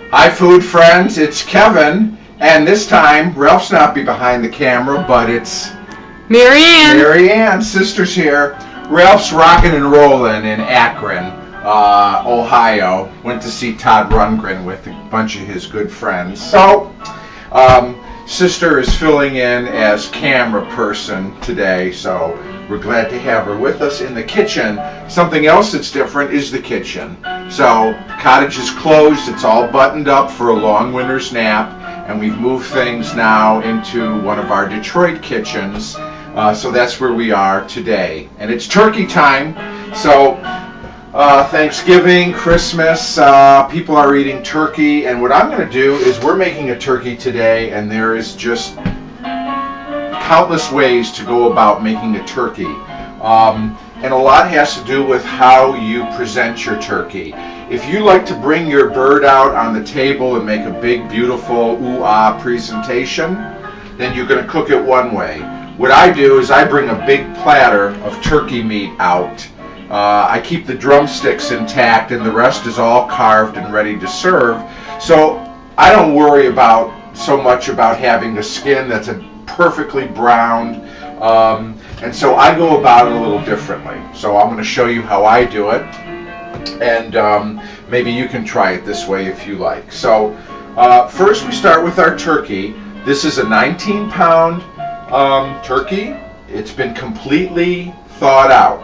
Hi food friends, it's Kevin, and this time Ralph's not behind the camera, but it's Marianne, sister's here. Ralph's rocking and rolling in Akron, Ohio. Went to see Todd Rundgren with a bunch of his good friends. So, sister is filling in as camera person today, so we're glad to have her with us in the kitchen. Something else that's different is the kitchen. So, cottage is closed, it's all buttoned up for a long winter's nap, and we've moved things now into one of our Detroit kitchens. So that's where we are today. And it's turkey time, so Thanksgiving, Christmas, people are eating turkey, and what I'm going to do is we're making a turkey today, and there is just countless ways to go about making a turkey. And a lot has to do with how you present your turkey. If you like to bring your bird out on the table and make a big, beautiful, ooh-ah presentation, then you're going to cook it one way. What I do is I bring a big platter of turkey meat out. I keep the drumsticks intact, and the rest is all carved and ready to serve. So I don't worry so much about having the skin that's perfectly browned. And so I go about it a little differently. So I'm going to show you how I do it, and maybe you can try it this way if you like. So first we start with our turkey. This is a 19-pound turkey. It's been completely thawed out.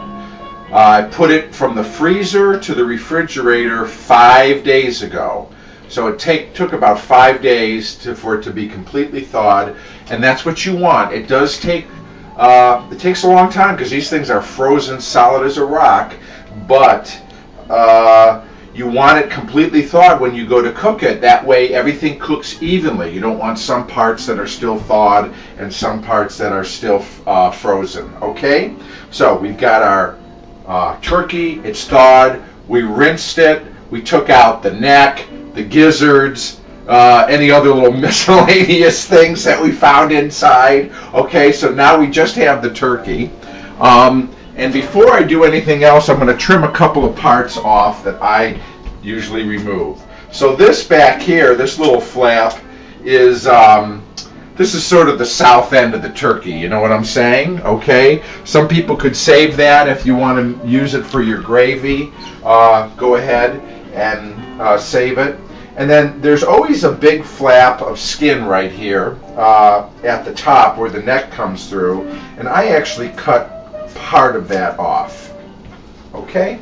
I put it from the freezer to the refrigerator 5 days ago. So it took about 5 days for it to be completely thawed, and that's what you want. It does take it takes a long time because these things are frozen solid as a rock, but you want it completely thawed when you go to cook it. That way everything cooks evenly. You don't want some parts that are still thawed and some parts that are still frozen. Okay? So we've got our turkey. It's thawed. We rinsed it. We took out the neck, the gizzards, any other little miscellaneous things that we found inside. Okay, so now we just have the turkey. And before I do anything else, I'm going to trim a couple of parts off that I usually remove. So this back here, this little flap, is this is sort of the south end of the turkey. You know what I'm saying? Okay. Some people could save that if you want to use it for your gravy. Go ahead and save it. And then there's always a big flap of skin right here at the top where the neck comes through, and I actually cut part of that off. Okay?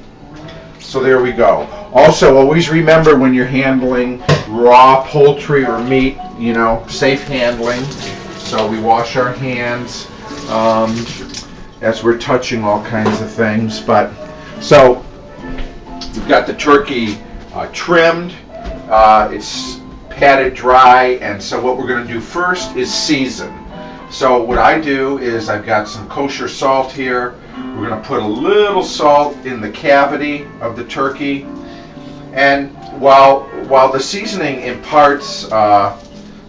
So there we go. Also, always remember when you're handling raw poultry or meat, you know, safe handling. So we wash our hands as we're touching all kinds of things. But so we've got the turkey trimmed. It's patted dry, and so what we're going to do first is season. So what I do is I've got some kosher salt here. We're going to put a little salt in the cavity of the turkey, and while the seasoning imparts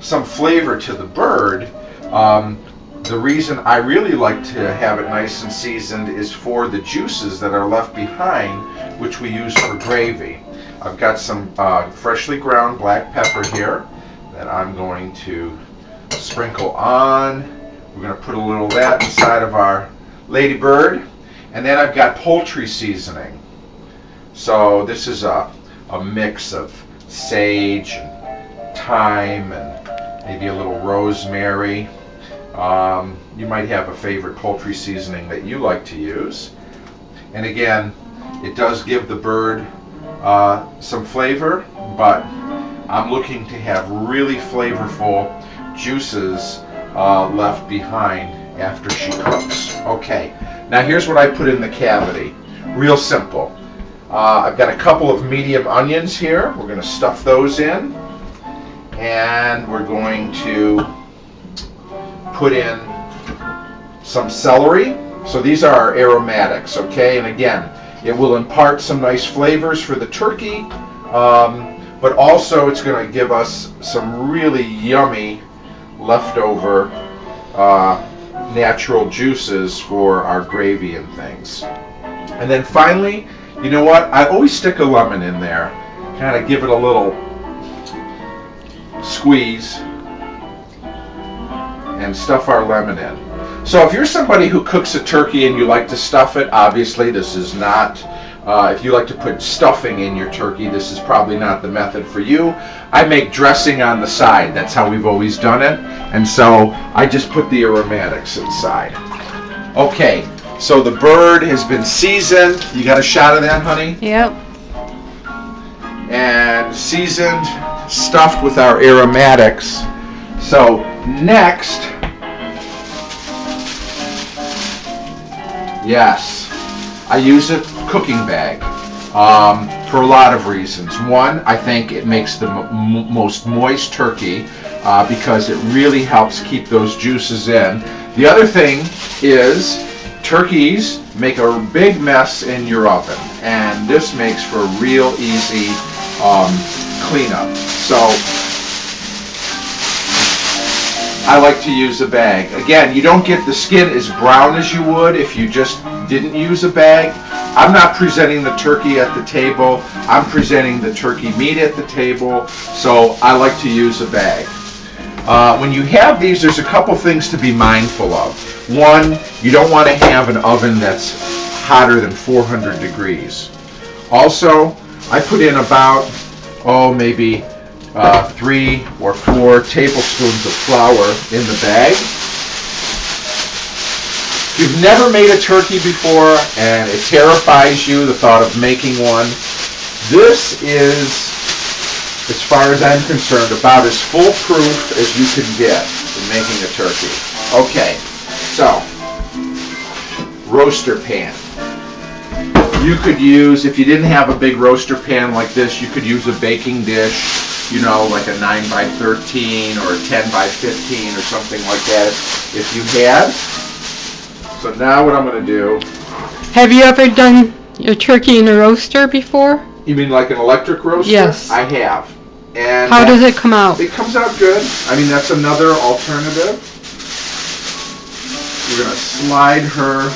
some flavor to the bird, the reason I really like to have it nice and seasoned is for the juices that are left behind, which we use for gravy. I've got some freshly ground black pepper here that I'm going to sprinkle on. We're going to put a little of that inside of our ladybird. And then I've got poultry seasoning. So this is a mix of sage and thyme and maybe a little rosemary. You might have a favorite poultry seasoning that you like to use. And again, it does give the bird some flavor, but I'm looking to have really flavorful juices left behind after she cooks. Okay, now here's what I put in the cavity. Real simple. I've got a couple of medium onions here. We're going to stuff those in, and we're going to put in some celery. So these are our aromatics, okay? And again, it will impart some nice flavors for the turkey, but also it's going to give us some really yummy leftover natural juices for our gravy and things. And then finally, you know what? I always stick a lemon in there, kind of give it a little squeeze, and stuff our lemon in. So if you're somebody who cooks a turkey and you like to stuff it, obviously this is not, if you like to put stuffing in your turkey, this is probably not the method for you. I make dressing on the side. That's how we've always done it. And so I just put the aromatics inside. Okay, so the bird has been seasoned. You got a shot of that, honey? Yep. And seasoned, stuffed with our aromatics. So next, yes, I use a cooking bag for a lot of reasons. One, I think it makes the most moist turkey because it really helps keep those juices in. The other thing is turkeys make a big mess in your oven, and this makes for a real easy cleanup. So I like to use a bag. Again, you don't get the skin as brown as you would if you just didn't use a bag. I'm not presenting the turkey at the table. I'm presenting the turkey meat at the table, so I like to use a bag. When you have these, there's a couple things to be mindful of. One, you don't want to have an oven that's hotter than 400 degrees. Also, I put in about, maybe 3 or 4 tablespoons of flour in the bag. If you've never made a turkey before and it terrifies you, the thought of making one, this is, as far as I'm concerned, about as foolproof as you can get in making a turkey. Okay, so, roaster pan. You could use, if you didn't have a big roaster pan like this, you could use a baking dish, you know, like a 9 by 13 or a 10 by 15 or something like that if you had. So now what I'm going to do... Have you ever done your turkey in a roaster before? You mean like an electric roaster? Yes. I have. And how does it come out? It comes out good. I mean, that's another alternative. We're going to slide her,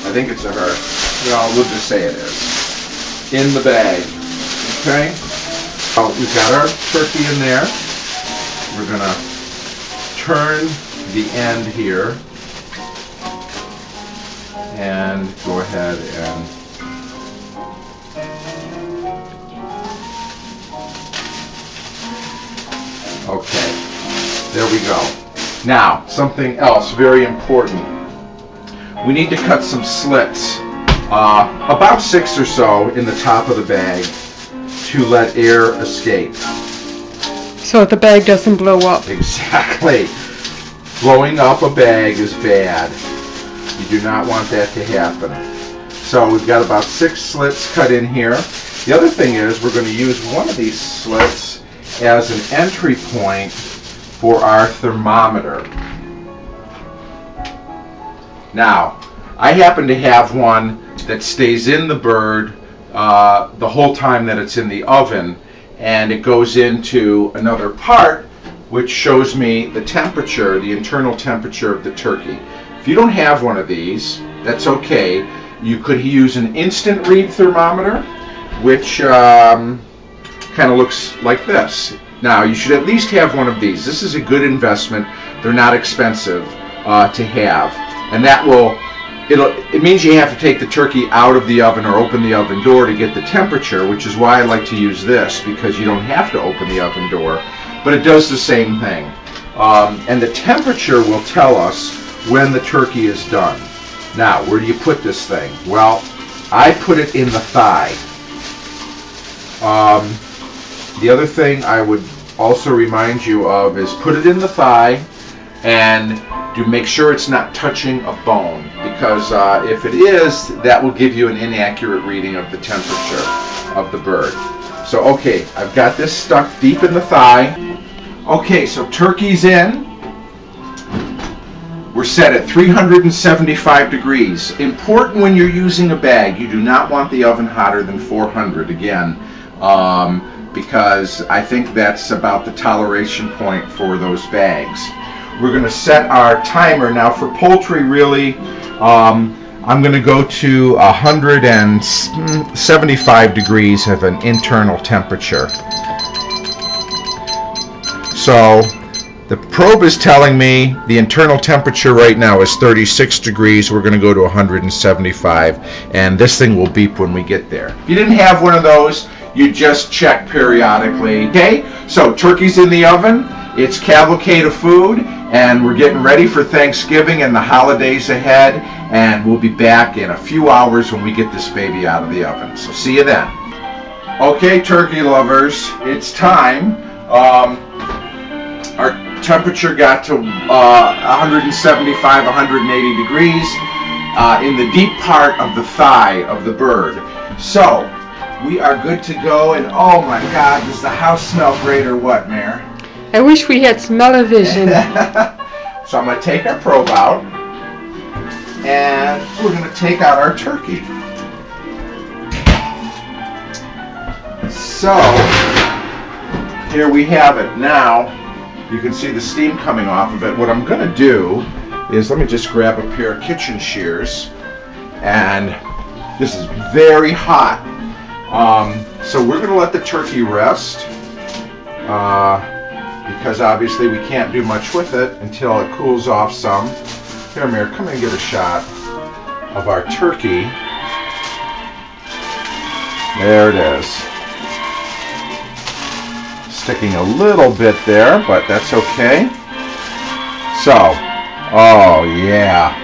I think it's a her, well, we'll just say it is, in the bag. Okay? We've got our turkey in there. We're going to turn the end here and go ahead and okay, there we go. Now, something else very important. We need to cut some slits, about 6 or so in the top of the bag to let air escape. So the bag doesn't blow up. Exactly. Blowing up a bag is bad. You do not want that to happen. So we've got about 6 slits cut in here. The other thing is we're going to use one of these slits as an entry point for our thermometer. Now, I happen to have one that stays in the bird the whole time that it's in the oven, and it goes into another part which shows me the temperature, the internal temperature of the turkey. If you don't have one of these, that's okay. You could use an instant read thermometer, which kind of looks like this. Now, you should at least have one of these. This is a good investment. They're not expensive to have. And that will, it means you have to take the turkey out of the oven or open the oven door to get the temperature, which is why I like to use this, because you don't have to open the oven door. But it does the same thing. And the temperature will tell us when the turkey is done. Now, where do you put this thing? Well, I put it in the thigh. The other thing I would also remind you of is put it in the thigh and do make sure it's not touching a bone, because if it is, that will give you an inaccurate reading of the temperature of the bird. So, okay, I've got this stuck deep in the thigh. Okay, so turkey's in. We're set at 375 degrees. Important when you're using a bag, you do not want the oven hotter than 400 again, because I think that's about the toleration point for those bags. We're going to set our timer. Now for poultry, really, I'm going to go to 175 degrees of an internal temperature. So the probe is telling me the internal temperature right now is 36 degrees. We're going to go to 175, and this thing will beep when we get there. If you didn't have one of those, you just check periodically. Okay, so turkey's in the oven. It's cavalcade of food, and we're getting ready for Thanksgiving and the holidays ahead, and we'll be back in a few hours when we get this baby out of the oven. So see you then. Okay, turkey lovers, it's time. Our temperature got to 175, 180 degrees in the deep part of the thigh of the bird. So we are good to go, and oh my God, does the house smell great or what, Mare? I wish we had smell-o-vision. So I'm going to take our probe out, and we're going to take out our turkey. So here we have it. Now you can see the steam coming off of it. What I'm going to do is, let me just grab a pair of kitchen shears, and this is very hot. So we're going to let the turkey rest. Because obviously we can't do much with it until it cools off some. Here, Mare, come and get a shot of our turkey. There it is. Sticking a little bit there, but that's okay. So, oh yeah.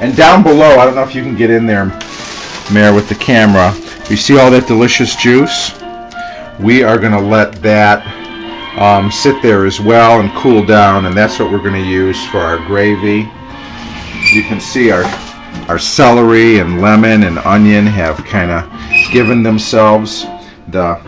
And down below, I don't know if you can get in there, Mare, with the camera. You see all that delicious juice? We are going to let that sit there as well and cool down, and that's what we're going to use for our gravy. You can see our celery and lemon and onion have kind of given themselves the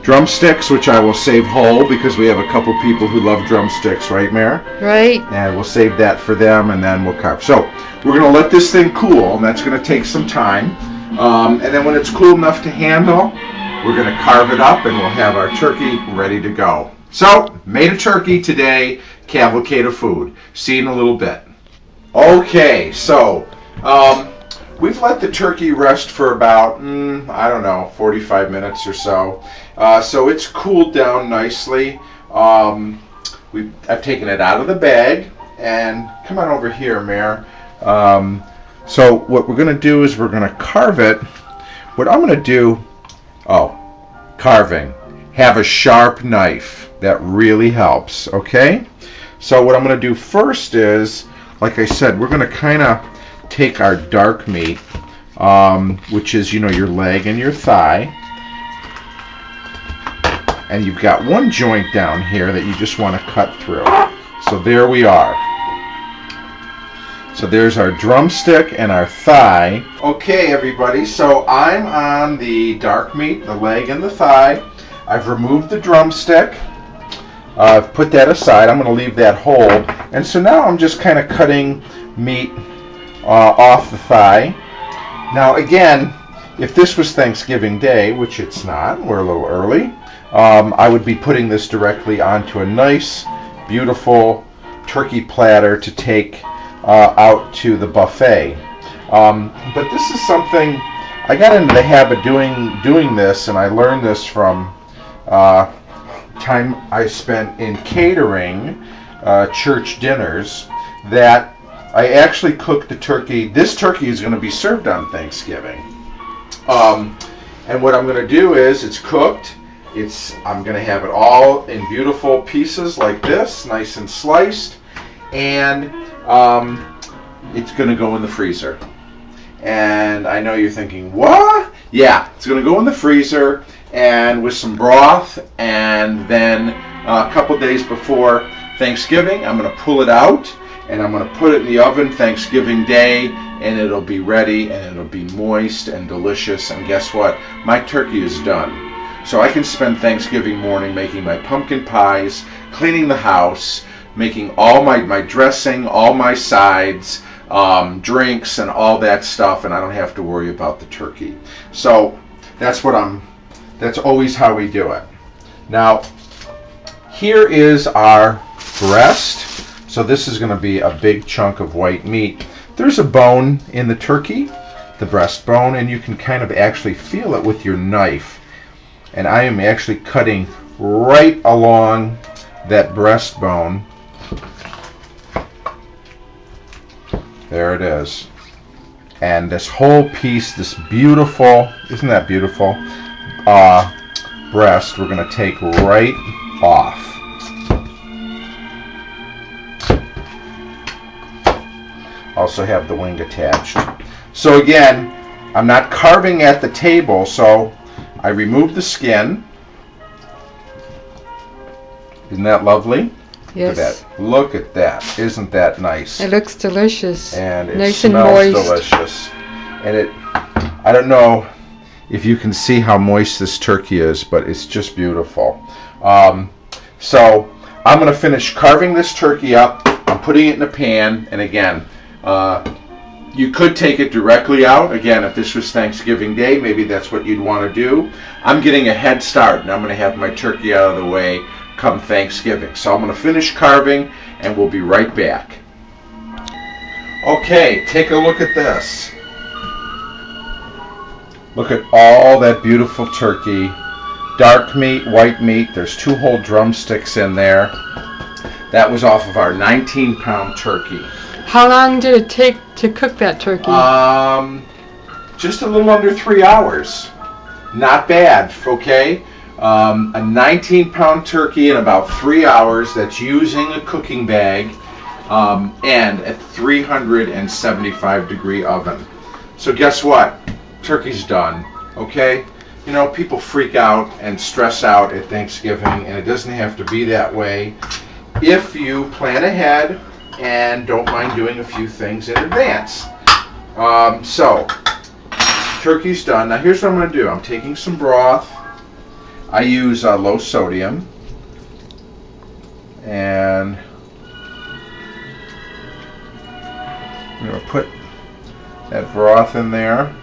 drumsticks, which I will save whole because we have a couple people who love drumsticks, right, Mare? Right. And we'll save that for them, and then we'll carve. So we're going to let this thing cool, and that's going to take some time. And then when it's cool enough to handle, we're going to carve it up, and we'll have our turkey ready to go. So, made a turkey today, cavalcade of food. See you in a little bit. Okay, so we've let the turkey rest for about, I don't know, 45 minutes or so. So it's cooled down nicely. I've taken it out of the bag, and come on over here, Mare. So what we're going to do is we're going to carve it. What I'm going to do, carving. Have a sharp knife. That really helps, okay? So what I'm going to do first is, like I said, we're going to kind of take our dark meat, which is, you know, your leg and your thigh. And you've got one joint down here that you just want to cut through. So there we are. So there's our drumstick and our thigh. Okay, everybody, so I'm on the dark meat, the leg and the thigh. I've removed the drumstick. I've put that aside. I'm going to leave that whole. And so now I'm just kind of cutting meat off the thigh. Now, again, if this was Thanksgiving Day, which it's not, we're a little early, I would be putting this directly onto a nice, beautiful turkey platter to take out to the buffet. But this is something I got into the habit doing this, and I learned this from time I spent in catering church dinners, that I actually cooked the turkey. This turkey is going to be served on Thanksgiving. And what I'm going to do is, it's cooked. I'm going to have it all in beautiful pieces like this, nice and sliced, and it's going to go in the freezer. And I know you're thinking, what? Yeah, it's going to go in the freezer, and with some broth, and then a couple days before Thanksgiving, I'm going to pull it out, and I'm going to put it in the oven Thanksgiving Day, and it'll be ready, and it'll be moist and delicious. And guess what? My turkey is done. So I can spend Thanksgiving morning making my pumpkin pies, cleaning the house, making all my dressing, all my sides, drinks, and all that stuff, and I don't have to worry about the turkey. So that's always how we do it. Now, here is our breast. So this is going to be a big chunk of white meat. There's a bone in the turkey, the breastbone, and you can kind of actually feel it with your knife. And I am actually cutting right along that breastbone. There it is. And this whole piece, this beautiful, isn't that beautiful, breast, we're going to take right off. Also have the wing attached. So again, I'm not carving at the table, so I remove the skin. Isn't that lovely? Yes. Look at that. Isn't that nice? It looks delicious. And it nice smells and moist. delicious. And I don't know if you can see how moist this turkey is, but it's just beautiful. So I'm going to finish carving this turkey up. I'm putting it in a pan, and again, you could take it directly out. Again, if this was Thanksgiving Day, maybe that's what you'd want to do. I'm getting a head start, and I'm going to have my turkey out of the way come Thanksgiving. So I'm going to finish carving, and we'll be right back. Okay, take a look at this. Look at all that beautiful turkey. Dark meat, white meat. There's 2 whole drumsticks in there. That was off of our 19-pound turkey. How long did it take to cook that turkey? Just a little under 3 hours. Not bad, okay? A 19-pound turkey in about 3 hours. That's using a cooking bag and a 375-degree oven. So guess what? Turkey's done, okay? You know, people freak out and stress out at Thanksgiving, and it doesn't have to be that way if you plan ahead and don't mind doing a few things in advance. So, turkey's done. Now here's what I'm going to do. I'm taking some broth. I use low sodium. And I'm going to put that broth in there.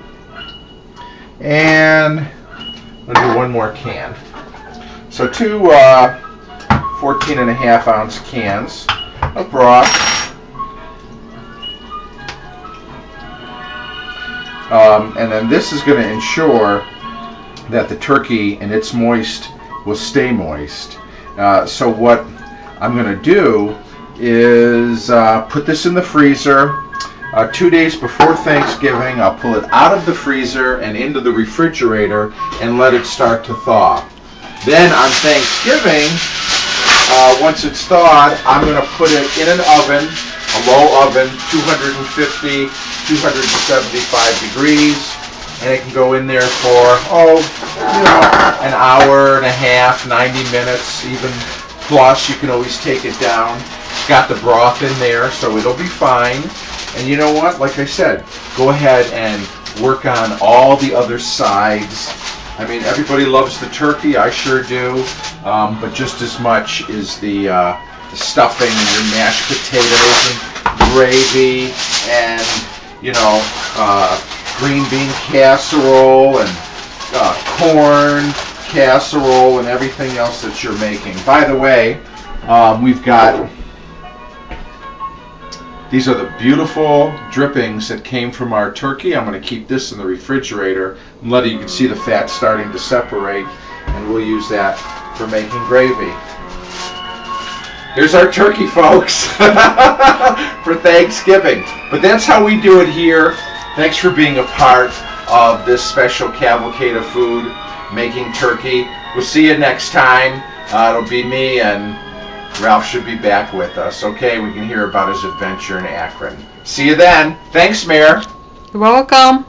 And I'm going to do 1 more can. So 2 14.5-ounce cans of broth. And then this is going to ensure that the turkey and it's moist will stay moist. So what I'm going to do is put this in the freezer. 2 days before Thanksgiving, I'll pull it out of the freezer and into the refrigerator and let it start to thaw. Then on Thanksgiving, once it's thawed, I'm going to put it in an oven, a low oven, 250, 275 degrees, and it can go in there for, an hour and a half, 90 minutes, even plus. You can always take it down. It's got the broth in there, so it'll be fine. And you know what? Like I said, go ahead and work on all the other sides. I mean, everybody loves the turkey. I sure do. But just as much is the stuffing and your mashed potatoes and gravy and, green bean casserole and corn casserole and everything else that you're making. By the way, we've got... These are the beautiful drippings that came from our turkey. I'm going to keep this in the refrigerator and you can see the fat starting to separate, and we'll use that for making gravy. Here's our turkey, folks, for Thanksgiving. But that's how we do it here. Thanks for being a part of this special cavalcade of food, making turkey. We'll see you next time. It'll be me, and Ralph should be back with us. Okay, we can hear about his adventure in Akron. See you then. Thanks, Mayor. You're welcome.